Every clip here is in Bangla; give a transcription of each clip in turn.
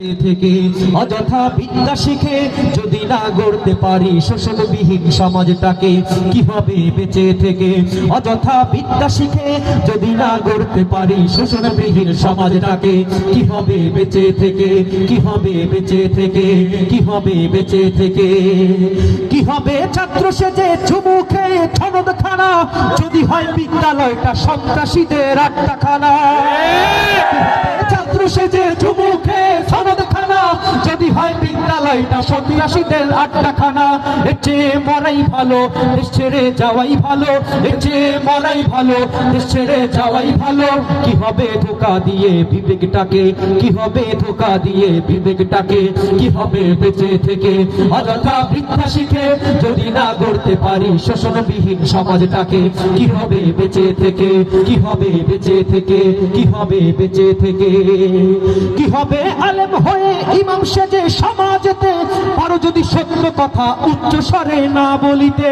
থেকে অযথা বিদ্যা শিখে যদি না গড়তে পারি শোষণবিহীন সমাজটাকে, কি হবে বেঁচে থেকে? অযথা বিদ্যা শিখে যদি না গড়তে পারি শোষণবিহীন সমাজটাকে, কি হবে বেঁচে থেকে? কি হবে বেঁচে থেকে? কি হবে বেঁচে থেকে? কি হবে ছাত্র সেজে চুমুখে ঠনদখানা যদি হয় বিদ্যালয়টা সন্ত্রাসীদের আড্ডাখানা? ছাত্র সেজে চুমুখে ঠনদখানা যদি হয় বিদ্যালয়টা সন্ত্রাসীদের আড্ডাখানা? এর চেয়ে মরাই ভালো, দেশ ছেড়ে যাওয়াই ভালো। এর চেয়ে মরাই ভালো, দেশ ছেড়ে যাওয়াই ভালো। কি হবে ধোঁকা দিয়ে বিবেকটাকে? কি হবে ধোঁকা দিয়ে বিবেকটাকে? কি হবে বেঁচে থেকে? অযথা বিদ্যা শিখে যদি না গড়তে পারি শোষণবিহীন সমাজটাকে, কি হবে বেঁচে থেকে? কি হবে বেঁচে থেকে? কি হবে বেঁচে থেকে? কি হবে আলেম হয়ে ইমাম সেজে সমাজেতে পারো যদি সত্য কথা উচ্চ স্বরে না বলিতে?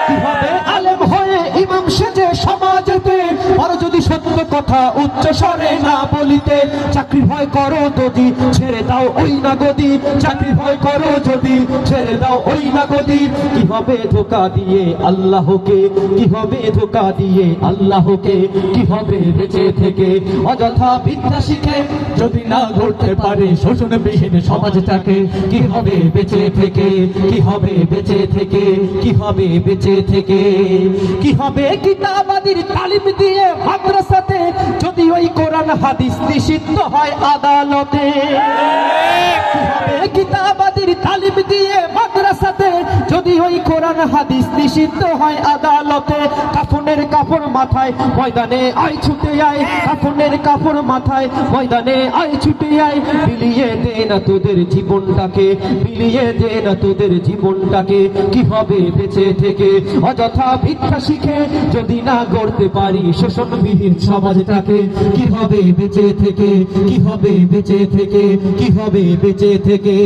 কি হবে আলেম হয়ে ইমাম সেজে সমাজেতে পারো যদি সত্য কথা উচ্চ স্বরে না বলিতে? চাকরি ভয় করো যদি ছেড়ে দাও ওই না গদি। চাকরি ভয় করো যদি ছেড়ে দাও ওই না গদি। কি হবে ধোঁকা দিয়ে আল্লাহকে? কি হবে ধোঁকা দিয়ে আল্লাহকে? কি হবে বেঁচে থেকে? অযথা বিদ্যা শিখে যদি না গড়তে পারে শোষণবিহীন সমাজটাকে, কি হবে বেঁচে থেকে? কি হবে বেঁচে থেকে? কি হবে বেঁচে থেকে? কি হবে কিতাবাদির তালিম দিয়ে মাদ্রাসাতে যদি ওই কোরআন হাদিস নিষিদ্ধ হয় আদালতে? কি হবে কিতাবাদির তালিম দিয়ে মাদ্রাসাতে যদি ওই কোরআন হাদিস নিষিদ্ধ হয় আদালতে? কাফনের কাপড় মাথায় ময়দানে আয় ছুটে আয়। কাফনের কাপড় মাথায় ময়দানে আয় ছুটে আয়। বিলিয়ে দে না তোদের জীবনটাকে, বিলিয়ে দে না তোদের জীবনটাকে। কি হবে বেঁচে থেকে? অযথা বিদ্যা শিখে যদি না গড়তে পারি শোষণবিহীন সমাজটাকে, কি হবে বেঁচে থেকে? কি হবে বেঁচে থেকে? কি হবে বেঁচে থেকে?